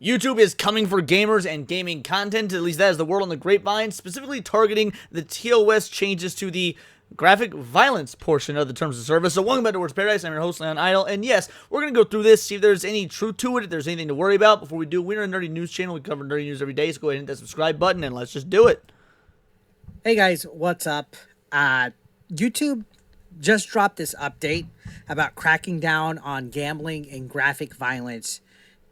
YouTube is coming for gamers and gaming content, at least that is the word on the grapevine, specifically targeting the TOS changes to the graphic violence portion of the terms of service. So welcome back to Words Paradise. I'm your host, Leon Idle, and yes, we're going to go through this, see if there's any truth to it, if there's anything to worry about. Before we do, we're a nerdy news channel. We cover nerdy news every day, so go ahead and hit that subscribe button, and let's just do it. Hey guys, what's up? YouTube just dropped this update about cracking down on gambling and graphic violence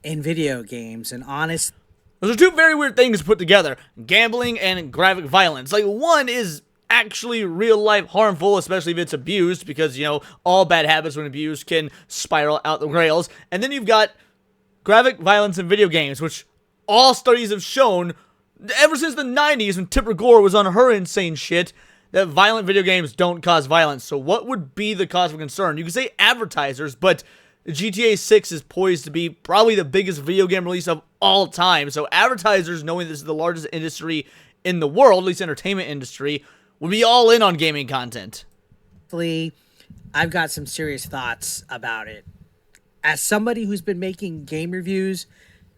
in video games, and honest, those are two very weird things put together, gambling and graphic violence. Like, one is actually real life harmful, especially if it's abused, because, you know, all bad habits when abused can spiral out the rails. And then you've got graphic violence in video games, which all studies have shown ever since the 90s when Tipper Gore was on her insane shit, that violent video games don't cause violence. So what would be the cause of concern? You could say advertisers, but GTA 6 is poised to be probably the biggest video game release of all time. So advertisers, knowing this is the largest industry in the world, at least entertainment industry, would be all in on gaming content. I've got some serious thoughts about it. As somebody who's been making game reviews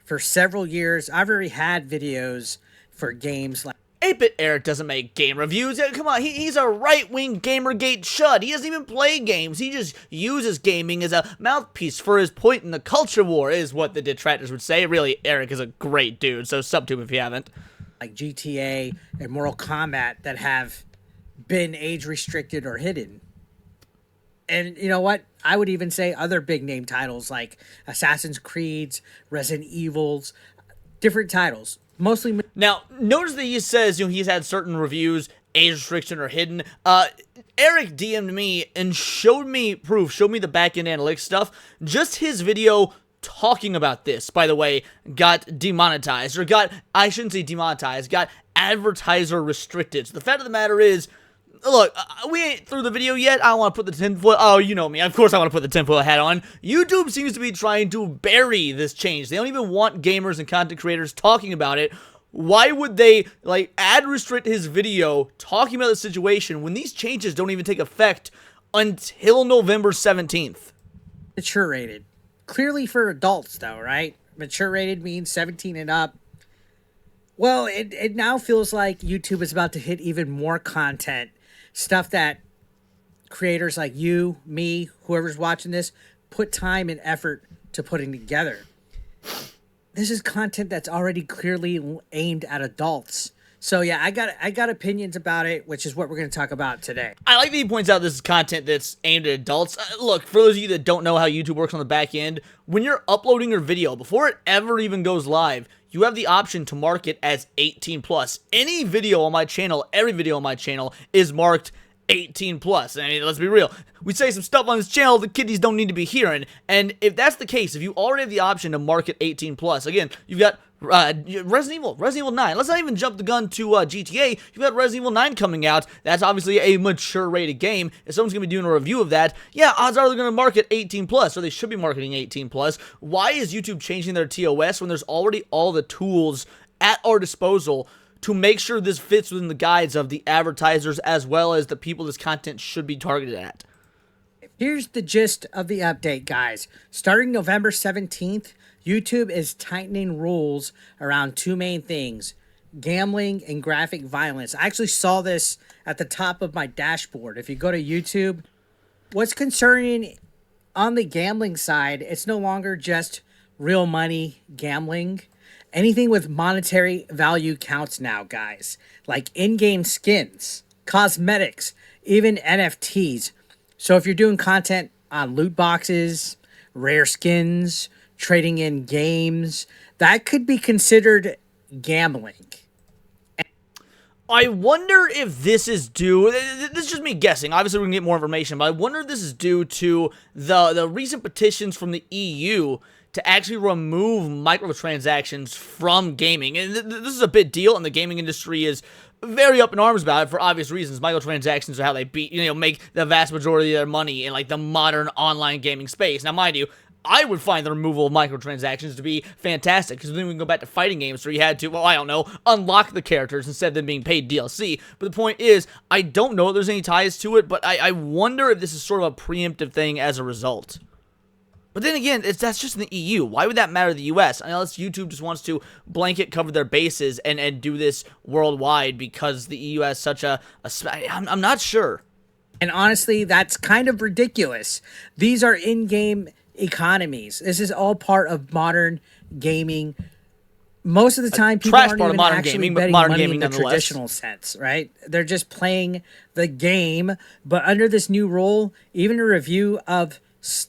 for several years, I've already had videos for games like 8-Bit Eric doesn't make game reviews. Come on, he's a right-wing Gamergate chud. He doesn't even play games. He just uses gaming as a mouthpiece for his point in the culture war, is what the detractors would say. Really, Eric is a great dude, so sub to him if you haven't. Like GTA and Mortal Kombat that have been age-restricted or hidden. And you know what? I would even say other big-name titles like Assassin's Creed's, Resident Evil's, different titles. Mostly. Now, notice that he says, you know, he's had certain reviews, age restriction or hidden. Eric DM'd me and showed me proof, showed me the back-end analytics stuff. Just his video talking about this, by the way, got demonetized, or I shouldn't say demonetized, got advertiser restricted. So the fact of the matter is, look, we ain't through the video yet. I don't want to put the tinfoil. Oh, you know me. Of course I want to put the tinfoil hat on. YouTube seems to be trying to bury this change. They don't even want gamers and content creators talking about it. Why would they, like, ad restrict his video talking about the situation when these changes don't even take effect until November 17th? Mature rated. Clearly for adults, though, right? Mature rated means 17 and up. Well, it now feels like YouTube is about to hit even more content. Stuff that creators like you, me, whoever's watching this, put time and effort to putting together. This is content that's already clearly aimed at adults. So yeah, I got opinions about it, which is what we're going to talk about today. I like that he points out this is content that's aimed at adults. Look, for those of you that don't know how YouTube works on the back end, when you're uploading your video, before it ever even goes live, you have the option to mark it as 18+. Any video on my channel, every video on my channel is marked 18+. I mean, let's be real. We say some stuff on this channel the kiddies don't need to be hearing. And if that's the case, if you already have the option to mark it 18+, again, you've got Resident Evil 9. Let's not even jump the gun to GTA. You've got Resident Evil 9 coming out. That's obviously a mature rated game. If someone's going to be doing a review of that, yeah, odds are they're going to market 18+, or they should be marketing 18+. Why is YouTube changing their TOS when there's already all the tools at our disposal to make sure this fits within the guides of the advertisers as well as the people this content should be targeted at? Here's the gist of the update, guys. Starting November 17th, YouTube is tightening rules around two main things: gambling and graphic violence. I actually saw this at the top of my dashboard. If you go to YouTube, what's concerning on the gambling side, it's no longer just real money gambling. Anything with monetary value counts now, guys. Like in-game skins, cosmetics, even NFTs. So if you're doing content on loot boxes, rare skins, trading in games, that could be considered gambling. I wonder if this is due, this is just me guessing, obviously we're going to get more information, but I wonder if this is due to the recent petitions from the EU to actually remove microtransactions from gaming. And this is a big deal, and the gaming industry is very up in arms about it for obvious reasons. Microtransactions are how they make the vast majority of their money in, like, the modern online gaming space. Now, mind you, I would find the removal of microtransactions to be fantastic, because then we can go back to fighting games where you had to, well, I don't know, unlock the characters instead of them being paid DLC. But the point is, I don't know if there's any ties to it, but I wonder if this is sort of a preemptive thing as a result. But then again, that's just in the EU. Why would that matter to the US? Unless YouTube just wants to blanket cover their bases and do this worldwide because the EU has such I'm not sure. And honestly, that's kind of ridiculous. These are in-game economies. This is all part of modern gaming. Most of the time, people aren't even actually betting money in the traditional sense, right? They're just playing the game. But under this new rule, even a review of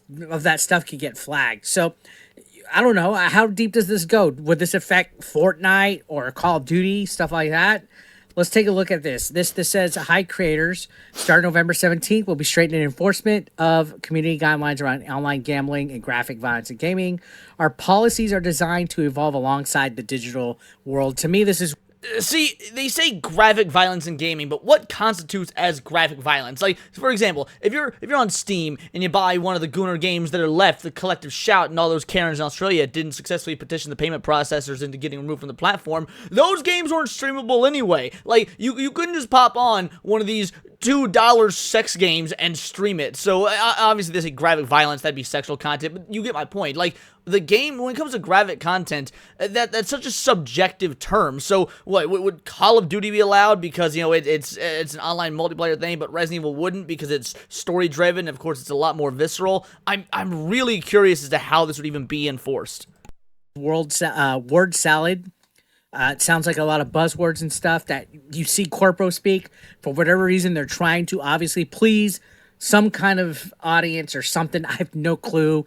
that stuff could get flagged. So I don't know. How deep does this go? Would this affect Fortnite or Call of Duty, stuff like that? Let's take a look at this. This says, hi, creators. Starting November 17th, we'll be straightening enforcement of community guidelines around online gambling and graphic violence in gaming. Our policies are designed to evolve alongside the digital world. To me, this is... See, they say graphic violence in gaming, but what constitutes as graphic violence? Like, for example, if you're on Steam and you buy one of the Gooner games that are left, the Collective Shout and all those Karens in Australia didn't successfully petition the payment processors into getting removed from the platform, those games weren't streamable anyway. Like, you couldn't just pop on one of these $2 sex games and stream it. So, obviously, they say graphic violence, that'd be sexual content, but you get my point. Like, the game, when it comes to graphic content, that's such a subjective term. So, what, would Call of Duty be allowed because, you know, it's an online multiplayer thing, but Resident Evil wouldn't because it's story-driven, of course, it's a lot more visceral? I'm really curious as to how this would even be enforced. Word salad. It sounds like a lot of buzzwords and stuff that you see corpo speak. For whatever reason, they're trying to obviously please some kind of audience or something. I have no clue.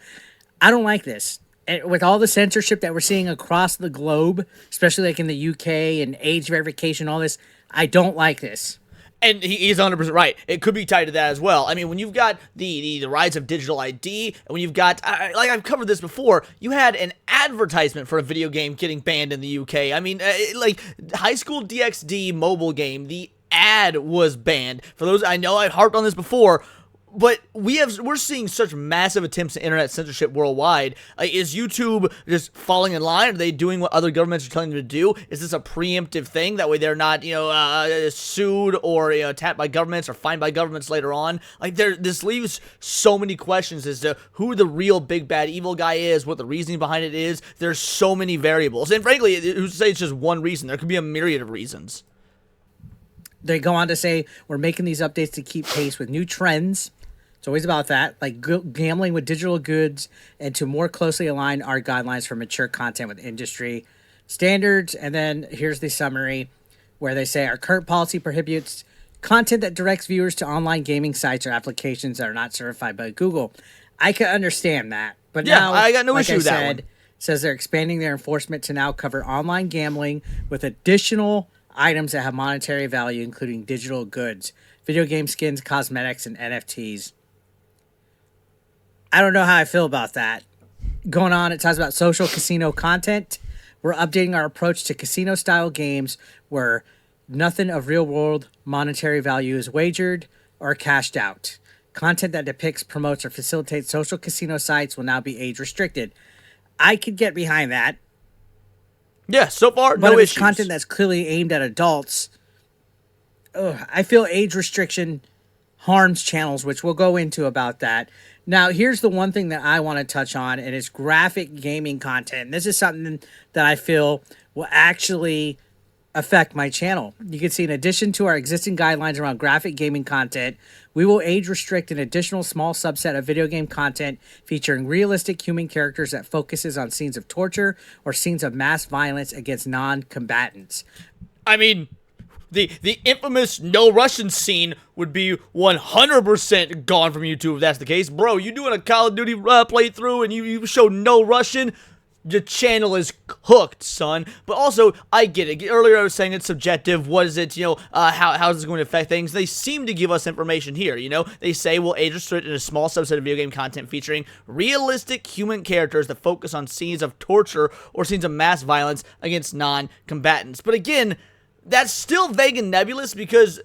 I don't like this. And with all the censorship that we're seeing across the globe, especially like in the UK and age verification, all this, I don't like this. And he's 100% right. It could be tied to that as well. I mean, when you've got the rise of digital ID, and when you've got, like I've covered this before, you had an advertisement for a video game getting banned in the UK. I mean, like High School DxD mobile game, the ad was banned. For those, I know I've harped on this before, but we're seeing such massive attempts at internet censorship worldwide. Is YouTube just falling in line? Are they doing what other governments are telling them to do? Is this a preemptive thing? That way they're not, sued or, tapped by governments or fined by governments later on. Like, this leaves so many questions as to who the real big bad evil guy is, what the reasoning behind it is. There's so many variables. And frankly, who's to say it's just one reason? There could be a myriad of reasons. They go on to say, we're making these updates to keep pace with new trends. It's always about that, like gambling with digital goods, and to more closely align our guidelines for mature content with industry standards. And then here's the summary where they say our current policy prohibits content that directs viewers to online gaming sites or applications that are not certified by Google. I can understand that, but yeah, now, I got no issue with that one. Says they're expanding their enforcement to now cover online gambling with additional items that have monetary value, including digital goods, video game skins, cosmetics, and NFTs. I don't know how I feel about that. Going on, it talks about social casino content. We're updating our approach to casino-style games where nothing of real-world monetary value is wagered or cashed out. Content that depicts, promotes, or facilitates social casino sites will now be age-restricted. I could get behind that. Yeah, so far, no issues. But if it's content that's clearly aimed at adults, I feel age restriction harms channels, which we'll go into about that. Now, here's the one thing that I want to touch on, and it's graphic gaming content. This is something that I feel will actually affect my channel. You can see, in addition to our existing guidelines around graphic gaming content, we will age restrict an additional small subset of video game content featuring realistic human characters that focuses on scenes of torture or scenes of mass violence against non-combatants. I mean, the infamous no Russian scene would be 100% gone from YouTube if that's the case. Bro, you doing a Call of Duty playthrough and you show no Russian? The channel is hooked, son. But also, I get it. Earlier I was saying it's subjective. What is it, how is this going to affect things? They seem to give us information here, They say we'll age restrict in a small subset of video game content featuring realistic human characters that focus on scenes of torture or scenes of mass violence against non-combatants. But again, that's still vague and nebulous because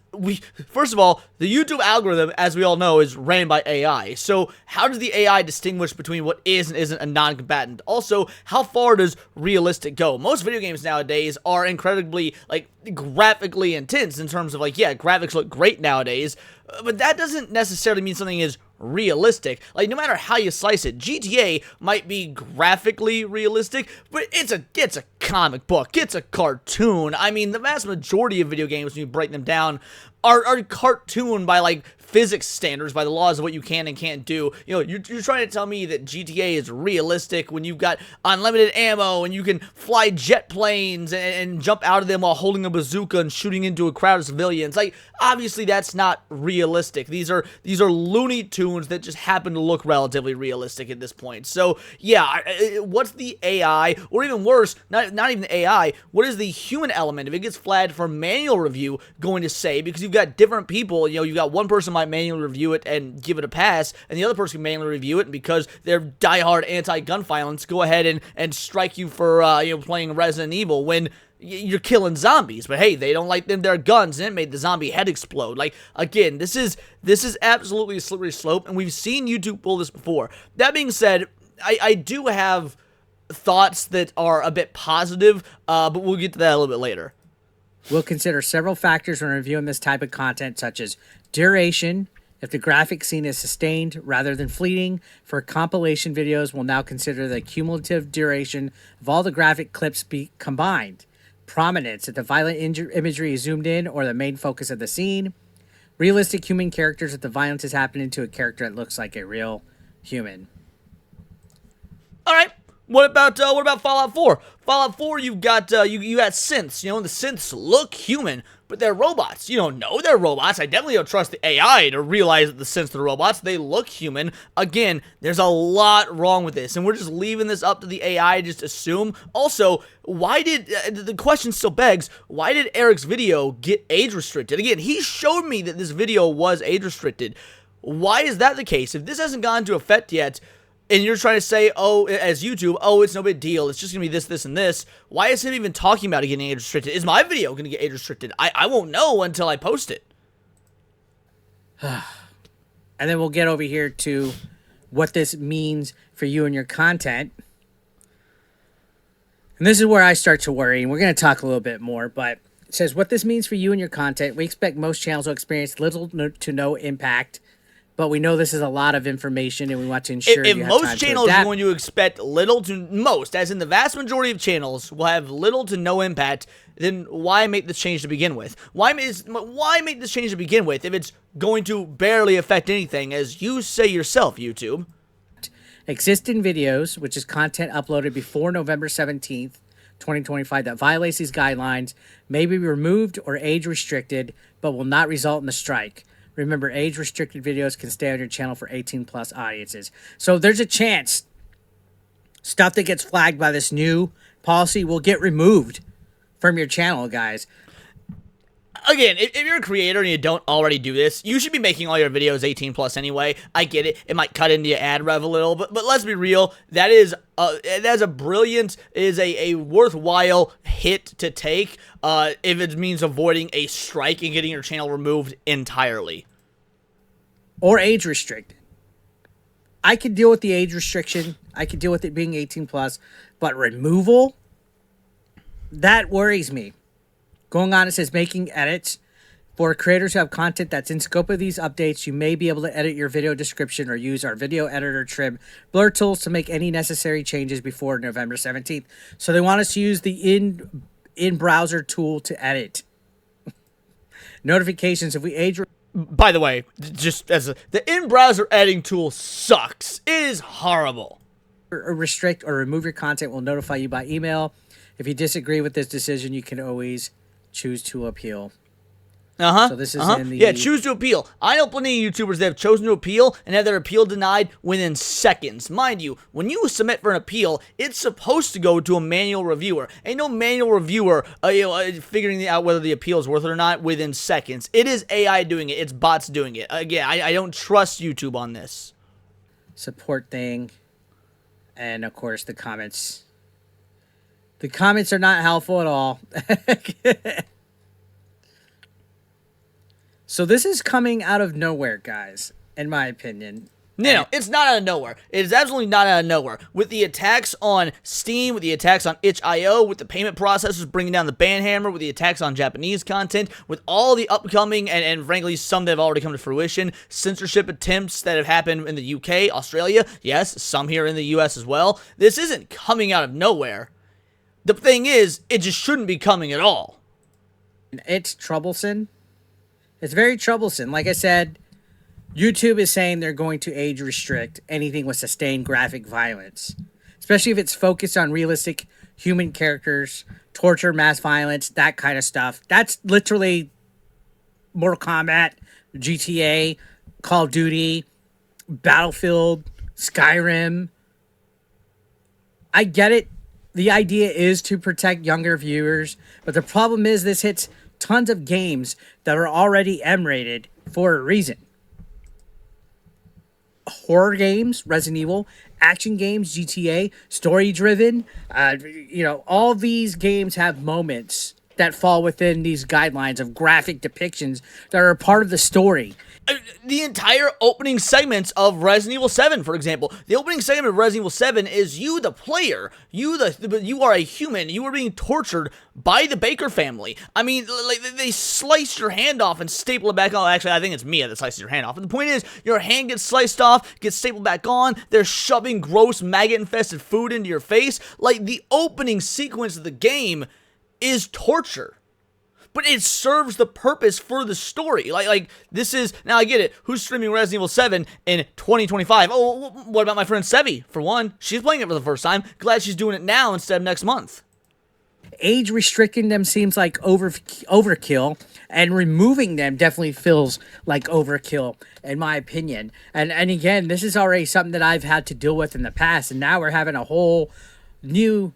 first of all, the YouTube algorithm, as we all know, is ran by AI. So how does the AI distinguish between what is and isn't a non-combatant? Also, how far does realistic go? Most video games nowadays are incredibly, graphically intense in terms of, graphics look great nowadays, but that doesn't necessarily mean something is realistic. Like, no matter how you slice it, GTA might be graphically realistic, but it's a comic book, it's a cartoon. I mean, the vast majority of video games, when you break them down, are cartoon by, like, physics standards, by the laws of what you can and can't do. You know, you're trying to tell me that GTA is realistic when you've got unlimited ammo and you can fly jet planes and jump out of them while holding a bazooka and shooting into a crowd of civilians. Like, obviously that's not realistic. These are Looney Tunes that just happen to look relatively realistic at this point. So yeah, what's the AI, or even worse, not even the AI, what is the human element, if it gets flagged for manual review, going to say? Because you've got different people, you know, you've got one person might manually review it and give it a pass, and the other person can manually review it, and because they're diehard anti-gun violence, go ahead and strike you for playing Resident Evil when you're killing zombies. But hey, they don't like their guns, and it made the zombie head explode. Like, again, this is absolutely a slippery slope, and we've seen YouTube pull this before. That being said, I do have thoughts that are a bit positive, but we'll get to that a little bit later. We'll consider several factors when reviewing this type of content, such as duration, if the graphic scene is sustained rather than fleeting. For compilation videos, we'll now consider the cumulative duration of all the graphic clips be combined. Prominence, if the violent imagery is zoomed in or the main focus of the scene. Realistic human characters, if the violence is happening to a character that looks like a real human. All right. What about Fallout 4? Fallout 4, you've got you got synths, and the synths look human, but they're robots. You don't know they're robots. I definitely don't trust the AI to realize that the synths are robots. They look human. Again, there's a lot wrong with this, and we're just leaving this up to the AI to just assume. Also, why did the question still begs, why did Eric's video get age restricted? Again, he showed me that this video was age restricted. Why is that the case? If this hasn't gone into effect yet, and you're trying to say, oh, as YouTube, oh, it's no big deal, it's just going to be this, this, and this, why is him even talking about it getting age restricted? Is my video going to get age restricted? I won't know until I post it. And then we'll get over here to what this means for you and your content. And this is where I start to worry, and we're going to talk a little bit more, but it says, what this means for you and your content. We expect most channels will experience little to no impact. But we know this is a lot of information, and we want to ensure if you have most time channels to are adapt. going to expect little to most, as in the vast majority of channels will have little to no impact, then why make this change to begin with? Why make this change to begin with if it's going to barely affect anything, as you say yourself, YouTube? Existing videos, which is content uploaded before November 17th, 2025, that violates these guidelines, may be removed or age restricted, but will not result in a strike. Remember, age-restricted videos can stay on your channel for 18-plus audiences. So there's a chance stuff that gets flagged by this new policy will get removed from your channel, guys. Again, if you're a creator and you don't already do this, you should be making all your videos 18+ anyway. I get it. It might cut into your ad rev a little, but let's be real. That's a brilliant, is a worthwhile hit to take if it means avoiding a strike and getting your channel removed entirely. Or age restricted. I could deal with the age restriction. I could deal with it being 18+, but removal? That worries me. Going on, it says making edits. For creators who have content that's in scope of these updates, you may be able to edit your video description or use our video editor trim blur tools to make any necessary changes before November 17th. So they want us to use the in-browser tool to edit. Notifications, if we age... By the way, just the in-browser editing tool sucks. It is horrible. Or restrict or remove your content, will notify you by email. If you disagree with this decision, you can always choose to appeal. So this is in the... Yeah, choose to appeal. I know plenty of YouTubers that have chosen to appeal and had their appeal denied within seconds. Mind you, when you submit for an appeal, it's supposed to go to a manual reviewer. Ain't no manual reviewer figuring out whether the appeal is worth it or not within seconds. It is AI doing it. It's bots doing it. Again, I don't trust YouTube on this. Support thing. And, of course, the comments. The comments are not helpful at all. So this is coming out of nowhere, guys, in my opinion. No, it's not out of nowhere. It is absolutely not out of nowhere. With the attacks on Steam, with the attacks on itch.io, with the payment processors bringing down the ban hammer, with the attacks on Japanese content, with all the upcoming and frankly some that have already come to fruition, censorship attempts that have happened in the UK, Australia, yes, some here in the US as well. This isn't coming out of nowhere. The thing is, it just shouldn't be coming at all. It's troublesome. It's very troublesome. Like I said, YouTube is saying they're going to age restrict anything with sustained graphic violence, especially if it's focused on realistic human characters, torture, mass violence, that kind of stuff. That's literally Mortal Kombat, GTA, Call of Duty, Battlefield, Skyrim. I get it. The idea is to protect younger viewers, but the problem is this hits tons of games that are already M-rated for a reason. Horror games, Resident Evil, action games, GTA, story-driven, all these games have moments that fall within these guidelines of graphic depictions that are a part of the story. The entire opening segments of Resident Evil 7, for example. The opening segment of Resident Evil 7 is you, the player. You are a human. You are being tortured by the Baker family. I mean, like, they slice your hand off and staple it back on. Actually, I think it's Mia that slices your hand off. And the point is, your hand gets sliced off, gets stapled back on. They're shoving gross, maggot-infested food into your face. Like, the opening sequence of the game is torture. But it serves the purpose for the story. Like this is, now I get it, who's streaming Resident Evil 7 in 2025? Oh, what about my friend Sevi, for one? She's playing it for the first time. Glad she's doing it now instead of next month. Age restricting them seems like overkill, and removing them definitely feels like overkill, in my opinion. And again, this is already something that I've had to deal with in the past, and now we're having a whole new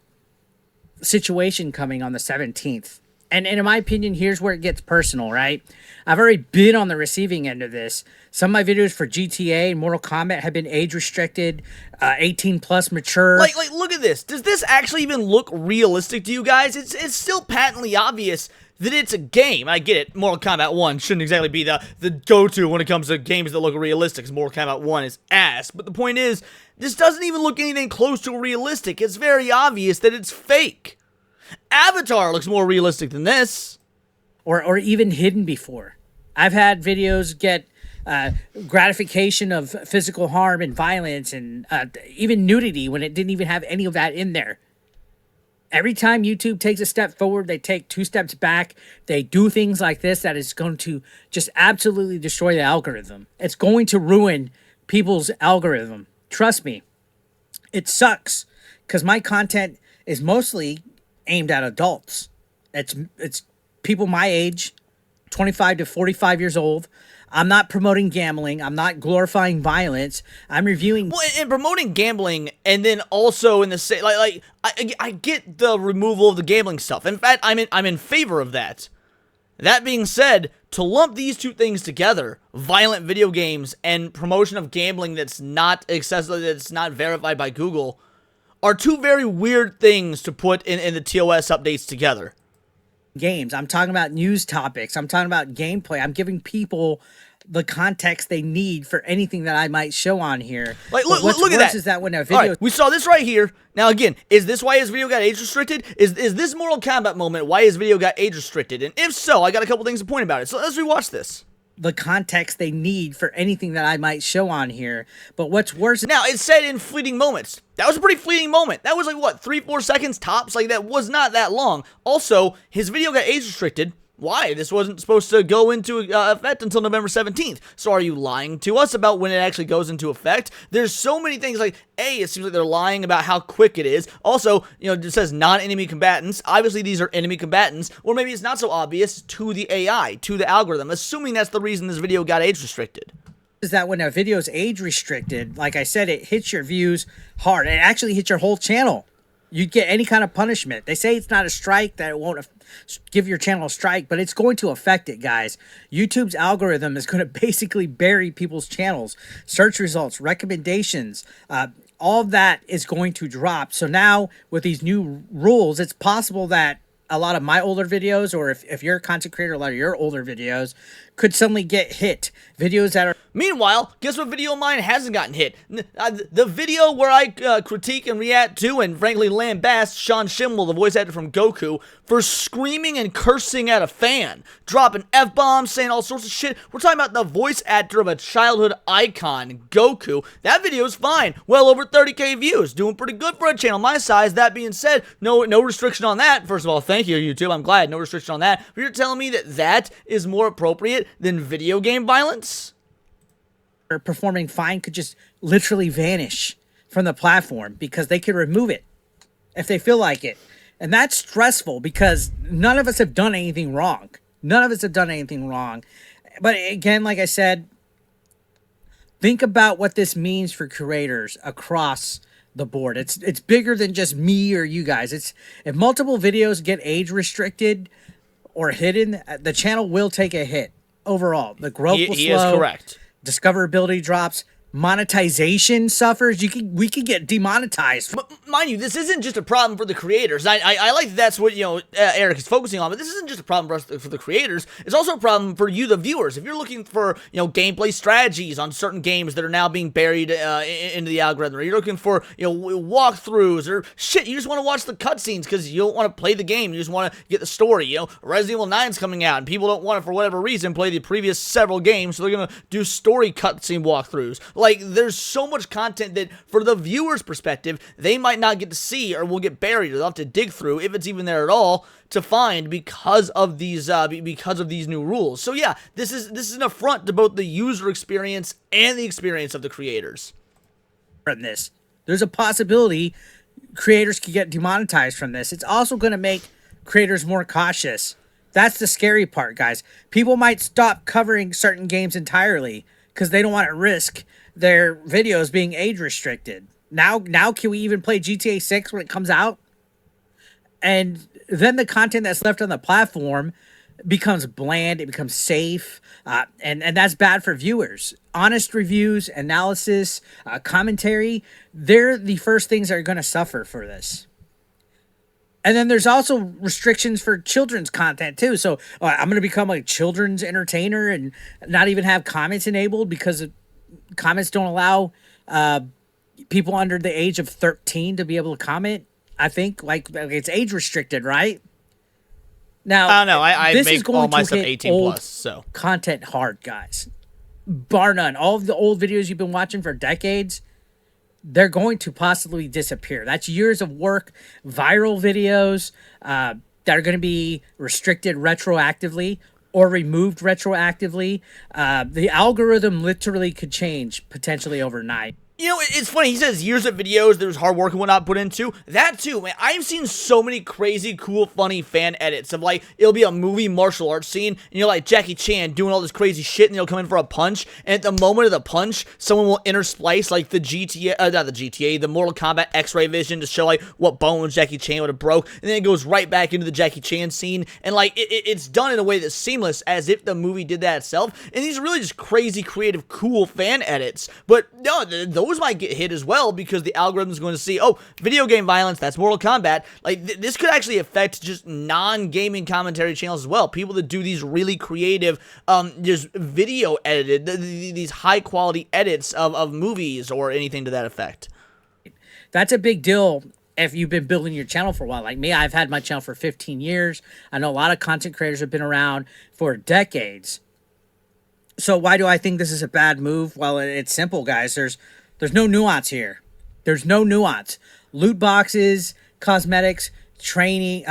situation coming on the 17th. And in my opinion, here's where it gets personal, right? I've already been on the receiving end of this. Some of my videos for GTA and Mortal Kombat have been age restricted, 18 plus mature. Like, look at this. Does this actually even look realistic to you guys? It's still patently obvious that it's a game. I get it. Mortal Kombat 1 shouldn't exactly be the go-to when it comes to games that look realistic, because Mortal Kombat 1 is ass. But the point is, this doesn't even look anything close to realistic. It's very obvious that it's fake. Avatar looks more realistic than this. Or even hidden before. I've had videos get gratification of physical harm and violence and even nudity when it didn't even have any of that in there. Every time YouTube takes a step forward, they take 2 steps back. They do things like this that is going to just absolutely destroy the algorithm. It's going to ruin people's algorithm. Trust me. It sucks because my content is mostly aimed at adults. It's people my age, 25 to 45 years old. I'm not promoting gambling. I'm not glorifying violence. I'm reviewing. Well, and promoting gambling, and then also in the same, I get the removal of the gambling stuff. In fact, I'm in favor of that. That being said, to lump these two things together, violent video games and promotion of gambling that's not accessible, that's not verified by Google, are two very weird things to put in the TOS updates together. Games. I'm talking about news topics. I'm talking about gameplay. I'm giving people the context they need for anything that I might show on here. Like, look at that. Is that when a video... Right, we saw this right here. Now, again, is this why his video got age restricted? Is this Mortal Kombat moment why his video got age restricted? And if so, I got a couple things to point about it. So let's rewatch this. The context they need for anything that I might show on here. But what's worse... Now, it said in fleeting moments. That was a pretty fleeting moment. That was like, what, 3-4 seconds tops? Like, that was not that long. Also, his video got age restricted. Why? This wasn't supposed to go into effect until November 17th. So are you lying to us about when it actually goes into effect? There's so many things like, A, it seems like they're lying about how quick it is. Also, it says non-enemy combatants. Obviously, these are enemy combatants. Or maybe it's not so obvious to the AI, to the algorithm, assuming that's the reason this video got age restricted. Is that when a video is age restricted, like I said, it hits your views hard. It actually hits your whole channel. You get any kind of punishment. They say it's not a strike, that it won't give your channel a strike, but it's going to affect it, guys. YouTube's algorithm is going to basically bury people's channels. Search results, recommendations, all of that is going to drop. So now with these new rules, it's possible that a lot of my older videos, or if you're a content creator, a lot of your older videos could suddenly get hit. Videos that are... Meanwhile, guess what video of mine hasn't gotten hit? The video where I critique and react to and frankly lambast Sean Schemmel, the voice actor from Goku, for screaming and cursing at a fan, dropping F-bombs, saying all sorts of shit. We're talking about the voice actor of a childhood icon, Goku. That video is fine. Well over 30K views. Doing pretty good for a channel my size. That being said, no restriction on that. First of all, thank you, YouTube. I'm glad. No restriction on that. But you're telling me that that is more appropriate than video game violence? Performing fine could just literally vanish from the platform because they could remove it if they feel like it. And that's stressful because none of us have done anything wrong. None of us have done anything wrong. But again, like I said, think about what this means for creators across the board. It's bigger than just me or you guys. It's if multiple videos get age restricted or hidden, the channel will take a hit overall. The growth will slow. He is correct. Discoverability drops, monetization suffers. We could get demonetized. Mind you, this isn't just a problem for the creators. I like that's what, Eric is focusing on, but this isn't just a problem for the creators. It's also a problem for you, the viewers. If you're looking for, gameplay strategies on certain games that are now being buried into the algorithm, or you're looking for, walkthroughs or shit, you just want to watch the cutscenes because you don't want to play the game. You just want to get the story. Resident Evil 9's coming out, and people don't want to, for whatever reason, play the previous several games, so they're going to do story cutscene walkthroughs. Like, there's so much content that, for the viewer's perspective, they might not get to see or will get buried, or they'll have to dig through, if it's even there at all, to find because of these new rules. So yeah, this is an affront to both the user experience and the experience of the creators. From this, there's a possibility creators could get demonetized from this. It's also going to make creators more cautious. That's the scary part, guys. People might stop covering certain games entirely because they don't want to risk their videos being age restricted. Now can we even play GTA 6 when it comes out? And then the content that's left on the platform becomes bland, it becomes safe, and that's bad for viewers. Honest reviews, analysis, commentary, they're the first things that are going to suffer for this. And then there's also restrictions for children's content too. So I'm going to become a children's entertainer and not even have comments enabled because comments don't allow people under the age of 13 to be able to comment. I think like it's age restricted, right? Now, I don't know. I this make is going all my to stuff hit 18 old plus, so content hard, guys. Bar none. All of the old videos you've been watching for decades, they're going to possibly disappear. That's years of work, viral videos that are going to be restricted retroactively or removed retroactively. The algorithm literally could change potentially overnight. It's funny, he says years of videos, there's hard work and whatnot put into. That too, man, I've seen so many crazy, cool, funny fan edits of, like, it'll be a movie martial arts scene, and you're like Jackie Chan doing all this crazy shit, and he'll come in for a punch, and at the moment of the punch, someone will intersplice, like, the Mortal Kombat X-ray vision to show, like, what bones Jackie Chan would have broke, and then it goes right back into the Jackie Chan scene, and, like, it's done in a way that's seamless, as if the movie did that itself, and these are really just crazy, creative, cool fan edits, but, no, those might get hit as well because the algorithm is going to see, oh, video game violence, that's Mortal Kombat. Like, this could actually affect just non-gaming commentary channels as well. People that do these really creative, just video edited, these high-quality edits of movies or anything to that effect. That's a big deal if you've been building your channel for a while. Like me, I've had my channel for 15 years. I know a lot of content creators have been around for decades. So why do I think this is a bad move? Well, it's simple, guys. There's no nuance here. There's no nuance. Loot boxes, cosmetics, trading,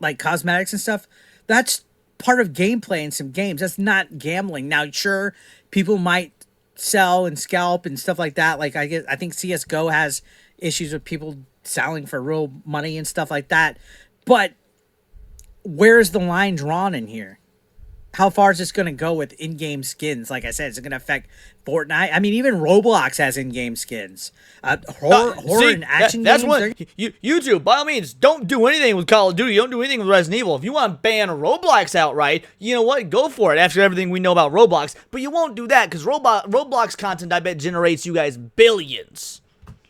like cosmetics and stuff, that's part of gameplay in some games. That's not gambling. Now, sure, people might sell and scalp and stuff like that. Like I think CSGO has issues with people selling for real money and stuff like that. But where's the line drawn in here? How far is this going to go with in-game skins? Like I said, is it going to affect Fortnite? I mean, even Roblox has in-game skins. Horror and action that's games. What YouTube, by all means, don't do anything with Call of Duty. Don't do anything with Resident Evil. If you want to ban Roblox outright, you know what? Go for it after everything we know about Roblox. But you won't do that because Roblox content, I bet, generates you guys billions.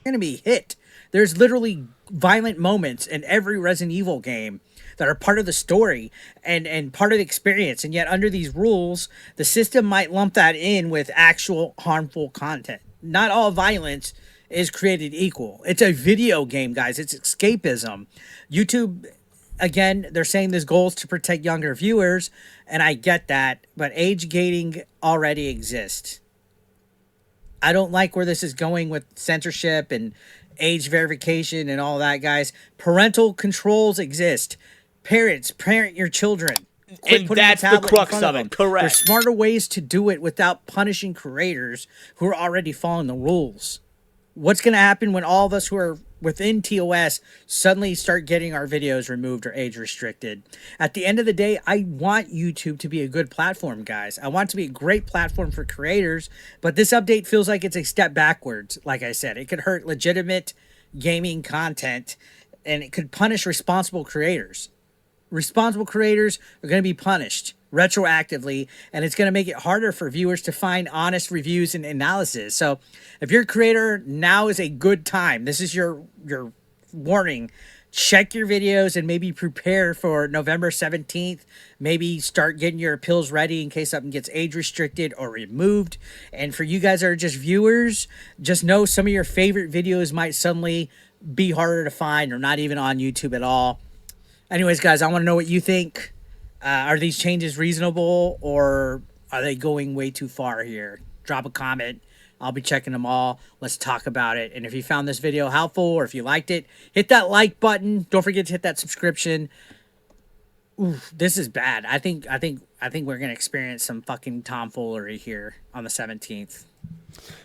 Going to be hit. There's literally violent moments in every Resident Evil game that are part of the story and part of the experience. And yet under these rules, the system might lump that in with actual harmful content. Not all violence is created equal. It's a video game, guys. It's escapism. YouTube, again, they're saying this goal is to protect younger viewers, and I get that, but age gating already exists. I don't like where this is going with censorship and age verification and all that, guys. Parental controls exist. Parents, parent your children. Quit And putting that's the tablet in crux front of them. it. Correct. There's smarter ways to do it without punishing creators who are already following the rules. What's going to happen when all of us who are within TOS suddenly start getting our videos removed or age restricted? At the end of the day, I want YouTube to be a good platform, guys. I want it to be a great platform for creators, but this update feels like it's a step backwards. Like I said, it could hurt legitimate gaming content, and it could punish responsible creators. Responsible creators are going to be punished retroactively, and it's going to make it harder for viewers to find honest reviews and analysis. So if you're a creator, now is a good time. This is your warning. Check your videos and maybe prepare for November 17th. Maybe start getting your appeals ready in case something gets age restricted or removed. And for you guys that are just viewers, just know some of your favorite videos might suddenly be harder to find or not even on YouTube at all. Anyways, guys, I want to know what you think. Are these changes reasonable, or are they going way too far here? Drop a comment. I'll be checking them all. Let's talk about it. And if you found this video helpful, or if you liked it, hit that like button. Don't forget to hit that subscription. Ooh, this is bad. I think we're gonna experience some fucking tomfoolery here on the 17th.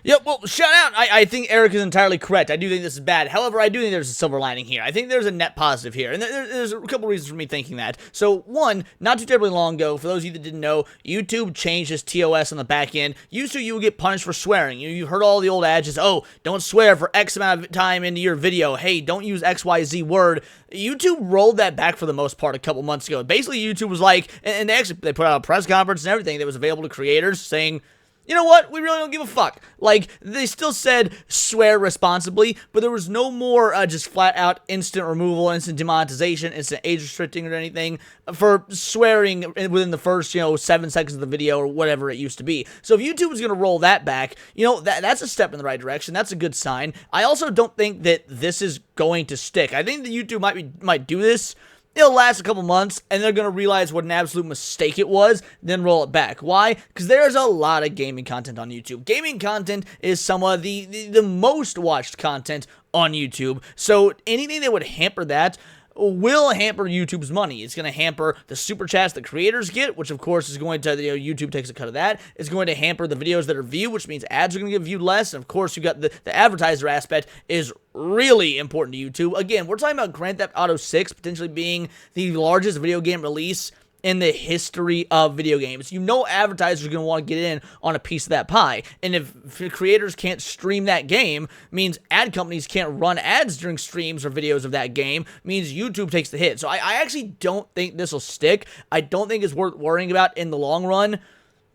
Yeah, well, shout out. I think Eric is entirely correct. I do think this is bad. However, I do think there's a silver lining here. I think there's a net positive here. And there's a couple reasons for me thinking that. So, one, not too terribly long ago, for those of you that didn't know, YouTube changed its TOS on the back end. Used to, you would get punished for swearing. You heard all the old adages, oh, don't swear for X amount of time into your video. Hey, don't use XYZ word. YouTube rolled that back for the most part a couple months ago. Basically, YouTube was like, and they put out a press conference and everything that was available to creators saying, you know what? We really don't give a fuck. Like, they still said swear responsibly, but there was no more just flat out instant removal, instant demonetization, instant age restricting or anything for swearing within the first, 7 seconds of the video or whatever it used to be. So if YouTube is going to roll that back, that's a step in the right direction. That's a good sign. I also don't think that this is going to stick. I think that YouTube might do this. It'll last a couple months, and they're going to realize what an absolute mistake it was, then roll it back. Why? Because there's a lot of gaming content on YouTube. Gaming content is somewhat the most watched content on YouTube, so anything that would hamper that will hamper YouTube's money. It's going to hamper the super chats that creators get, which of course is going to, YouTube takes a cut of that. It's going to hamper the videos that are viewed, which means ads are going to get viewed less. And of course, you got the advertiser aspect is really important to YouTube. Again, we're talking about Grand Theft Auto 6 potentially being the largest video game release in the history of video games. Advertisers are going to want to get in on a piece of that pie. And if creators can't stream that game, means ad companies can't run ads during streams or videos of that game, means YouTube takes the hit. So I actually don't think this will stick. I don't think it's worth worrying about in the long run.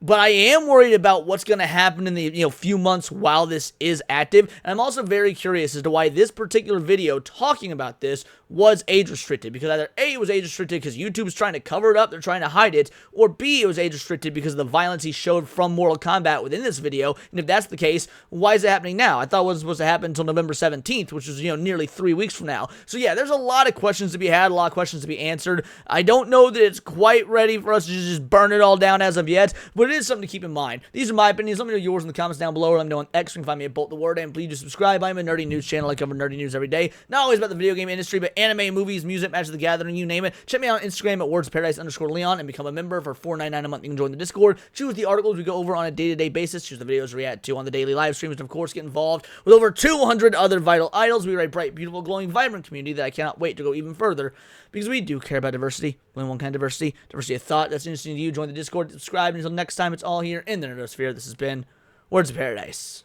But I am worried about what's going to happen in the few months while this is active. And I'm also very curious as to why this particular video talking about this was age restricted. Because either A, it was age restricted because YouTube's trying to cover it up, they're trying to hide it, or B, it was age restricted because of the violence he showed from Mortal Kombat within this video. And if that's the case, why is it happening now? I thought it was supposed to happen until November 17th, which is, nearly 3 weeks from now. So yeah, there's a lot of questions to be had, a lot of questions to be answered. I don't know that it's quite ready for us to just burn it all down as of yet, but it is something to keep in mind. These are my opinions. Let me know yours in the comments down below, or let me know on X. You can find me at Bolt the Word, and please do subscribe. I'm a nerdy news channel. I cover nerdy news every day. Not always about the video game industry, but anime, movies, music, Magic the Gathering, you name it. Check me out on Instagram at wordsparadise_Leon and become a member for $4.99 a month. You can join the Discord. Choose the articles we go over on a day-to-day basis. Choose the videos we react to on the daily live streams, and of course get involved with over 200 other vital idols. We are a bright, beautiful, glowing, vibrant community that I cannot wait to go even further, because we do care about diversity. Only one kind of diversity. Diversity of thought. That's interesting to you. Join the Discord, subscribe, and until next time, it's all here in the Nerdosphere. This has been Words of Paradise.